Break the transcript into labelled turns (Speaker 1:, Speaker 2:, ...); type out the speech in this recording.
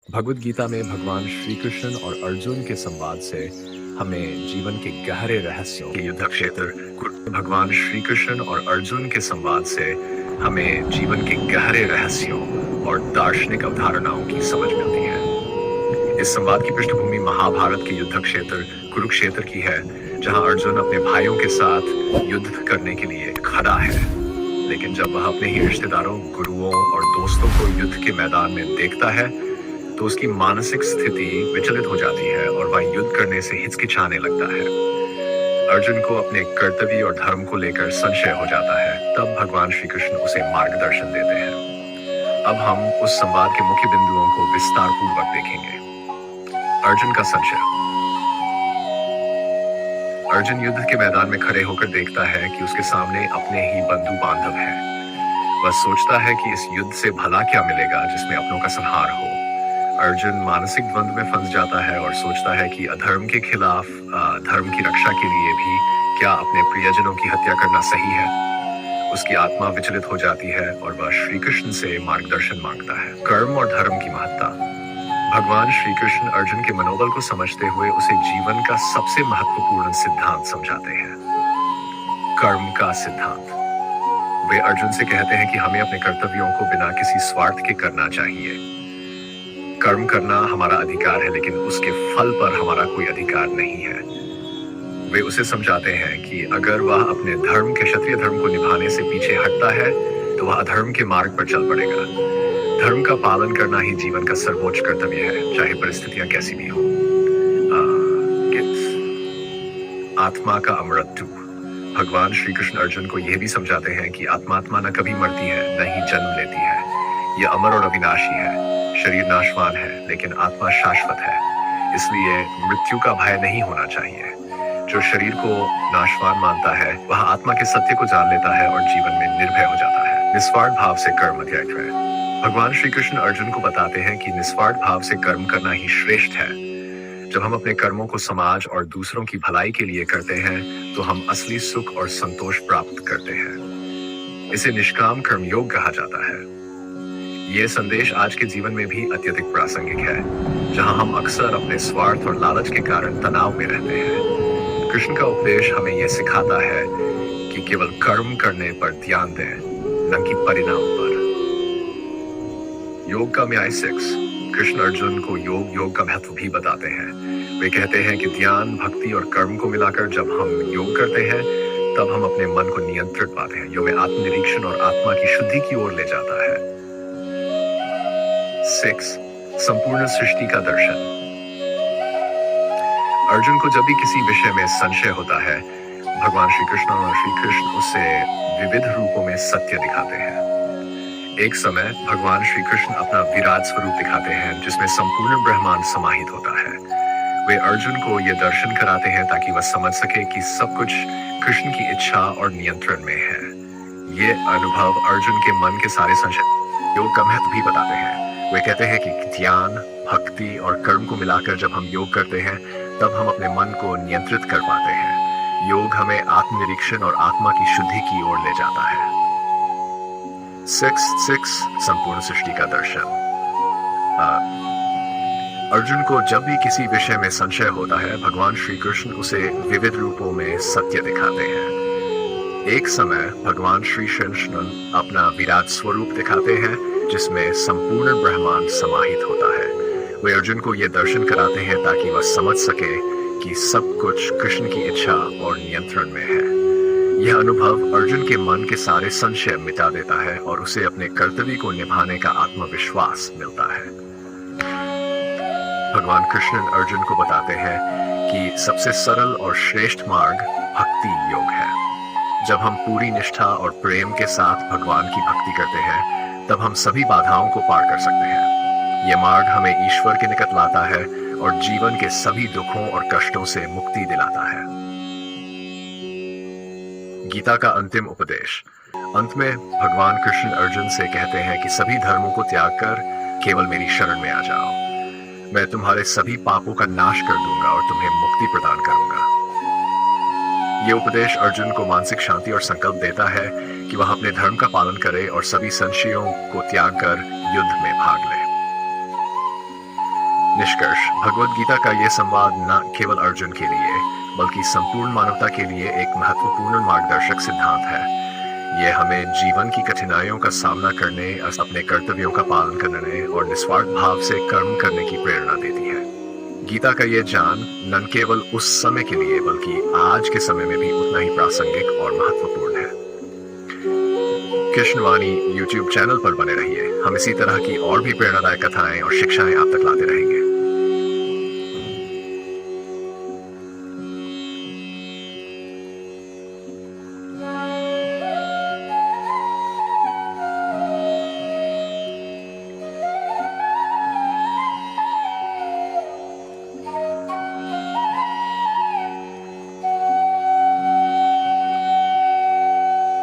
Speaker 1: भगवद गीता में भगवान श्री कृष्ण और अर्जुन के संवाद से हमें जीवन के गहरे रहस्यों के युद्ध क्षेत्र भगवान श्री कृष्ण और अर्जुन के संवाद से हमें जीवन के गहरे रहस्यों और दार्शनिक अवधारणाओं की समझ मिलती है। इस संवाद की पृष्ठभूमि महाभारत के युद्ध क्षेत्र कुरुक्षेत्र की है, जहां अर्जुन अपने भाइयों के साथ युद्ध करने के लिए खड़ा है। लेकिन जब वह अपने ही रिश्तेदारों, गुरुओं और दोस्तों को युद्ध के मैदान में देखता है तो उसकी मानसिक स्थिति विचलित हो जाती है और वह युद्ध करने से हिचकिचाने लगता है। अर्जुन को अपने कर्तव्य और धर्म को लेकर संशय हो जाता है। तब भगवान श्री कृष्ण उसे मार्गदर्शन देते हैं। अब हम उस संवाद के मुख्य बिंदुओं को विस्तार पूर्वक देखेंगे। अर्जुन का संशय। अर्जुन युद्ध के मैदान में खड़े होकर देखता है कि उसके सामने अपने ही बंधु बांधव हैं। वह सोचता है कि इस युद्ध से भला क्या मिलेगा जिसमें अपनों का संहार हो। अर्जुन मानसिक द्वंद्व में फंस जाता है और सोचता है कि अधर्म के खिलाफ धर्म की रक्षा के लिए भी क्या अपने प्रियजनों की हत्या करना सही है। उसकी आत्मा विचलित हो जाती है और वह श्री कृष्ण से मार्गदर्शन मांगता है। कर्म और धर्म की महत्ता। भगवान श्री कृष्ण अर्जुन के मनोबल को समझते हुए उसे जीवन का सबसे महत्वपूर्ण सिद्धांत समझाते हैं, कर्म का सिद्धांत। वे अर्जुन से कहते हैं कि हमें अपने कर्तव्यों को बिना किसी स्वार्थ के करना चाहिए। कर्म करना हमारा अधिकार है, लेकिन उसके फल पर हमारा कोई अधिकार नहीं है। वे उसे समझाते हैं कि अगर वह अपने धर्म के क्षत्रिय धर्म को निभाने से पीछे हटता है तो वह अधर्म के मार्ग पर चल पड़ेगा। धर्म का पालन करना ही जीवन का सर्वोच्च कर्तव्य है, चाहे परिस्थितियां कैसी भी हो। आत्मा का अमृत्यु। भगवान श्री कृष्ण अर्जुन को यह भी समझाते हैं कि आत्मा न कभी मरती है, न ही जन्म लेती है। यह अमर और अविनाशी है। शरीर नाशवान है, लेकिन आत्मा शाश्वत है, इसलिए मृत्यु का भय नहीं होना चाहिए। जो शरीर को नाशवान मानता है वह आत्मा के सत्य को जान लेता है और जीवन में निर्भय हो जाता है। निस्वार्थ भाव से कर्म। अध्याय 3। भगवान श्री कृष्ण अर्जुन को बताते हैं कि निस्वार्थ भाव से कर्म करना ही श्रेष्ठ है। जब हम अपने कर्मों को समाज और दूसरों की भलाई के लिए करते हैं तो हम असली सुख और संतोष प्राप्त करते हैं। इसे निष्काम कर्मयोग कहा जाता है। ये संदेश आज के जीवन में भी अत्यधिक प्रासंगिक है, जहां हम अक्सर अपने स्वार्थ और लालच के कारण तनाव में रहते हैं। कृष्ण का उपदेश हमें यह सिखाता है कि केवल कर्म करने पर ध्यान दें, न कि परिणाम पर। योग का न्याय 6। कृष्ण अर्जुन को योग का महत्व भी बताते हैं। वे कहते हैं कि ध्यान, भक्ति और कर्म को मिलाकर जब हम योग करते हैं तब हम अपने मन को नियंत्रित पाते हैं। योग में आत्मनिरीक्षण और आत्मा की शुद्धि की ओर ले जाता है। 6. संपूर्ण सृष्टि का दर्शन। अर्जुन को जब भी किसी विषय में संशय होता है, भगवान श्री कृष्ण उसे विविध रूपों में सत्य दिखाते हैं। एक समय भगवान श्री कृष्ण अपना विराट स्वरूप दिखाते हैं, जिसमें संपूर्ण ब्रह्मांड समाहित होता है। वे अर्जुन को यह दर्शन कराते हैं ताकि वह समझ सके कि सब कुछ कृष्ण की इच्छा और नियंत्रण में है। ये अनुभव अर्जुन के मन के सारे संशय। योग का महत्व भी बताते हैं। वे कहते हैं कि ध्यान, भक्ति और कर्म को मिलाकर जब हम योग करते हैं तब हम अपने मन को नियंत्रित कर पाते हैं। योग हमें आत्मनिरीक्षण और आत्मा की शुद्धि की ओर ले जाता है। 6. संपूर्ण सृष्टि का दर्शन। अर्जुन को जब भी किसी विषय में संशय होता है, भगवान श्री कृष्ण उसे विविध रूपों में सत्य दिखाते हैं। एक समय भगवान श्री कृष्ण अपना विराट स्वरूप दिखाते हैं, जिसमें संपूर्ण ब्रह्मांड समाहित होता है। वे अर्जुन को यह दर्शन कराते हैं ताकि वह समझ सके कि सब कुछ कृष्ण की इच्छा और नियंत्रण में है। यह अनुभव अर्जुन के मन के सारे संशय मिटा देता है और उसे अपने कर्तव्य को निभाने का आत्मविश्वास मिलता है। भगवान कृष्ण अर्जुन को बताते हैं कि सबसे सरल और श्रेष्ठ मार्ग भक्ति योग है। जब हम पूरी निष्ठा और प्रेम के साथ भगवान की भक्ति करते हैं तब हम सभी बाधाओं को पार कर सकते हैं। यह मार्ग हमें ईश्वर के निकट लाता है और जीवन के सभी दुखों और कष्टों से मुक्ति दिलाता है। गीता का अंतिम उपदेश। अंत में भगवान कृष्ण अर्जुन से कहते हैं कि सभी धर्मों को त्याग कर केवल मेरी शरण में आ जाओ। मैं तुम्हारे सभी पापों का नाश कर दूंगा और तुम्हें मुक्ति प्रदान करूंगा। यह उपदेश अर्जुन को मानसिक शांति और संकल्प देता है कि वह अपने धर्म का पालन करे और सभी संशयों को त्याग कर युद्ध में भाग ले। निष्कर्ष, भगवद गीता का ये संवाद न केवल अर्जुन के लिए बल्कि संपूर्ण मानवता के लिए एक महत्वपूर्ण मार्गदर्शक सिद्धांत है। यह हमें जीवन की कठिनाइयों का सामना करने, अपने कर्तव्यों का पालन करने और निस्वार्थ भाव से कर्म करने की प्रेरणा देती है। गीता का यह ज्ञान न केवल उस समय के लिए बल्कि आज के समय में भी उतना ही प्रासंगिक और महत्वपूर्ण है। कृष्णवाणी YouTube चैनल पर बने रहिए। हम इसी तरह की और भी प्रेरणादायक कथाएं और शिक्षाएं आप तक लाते रहेंगे।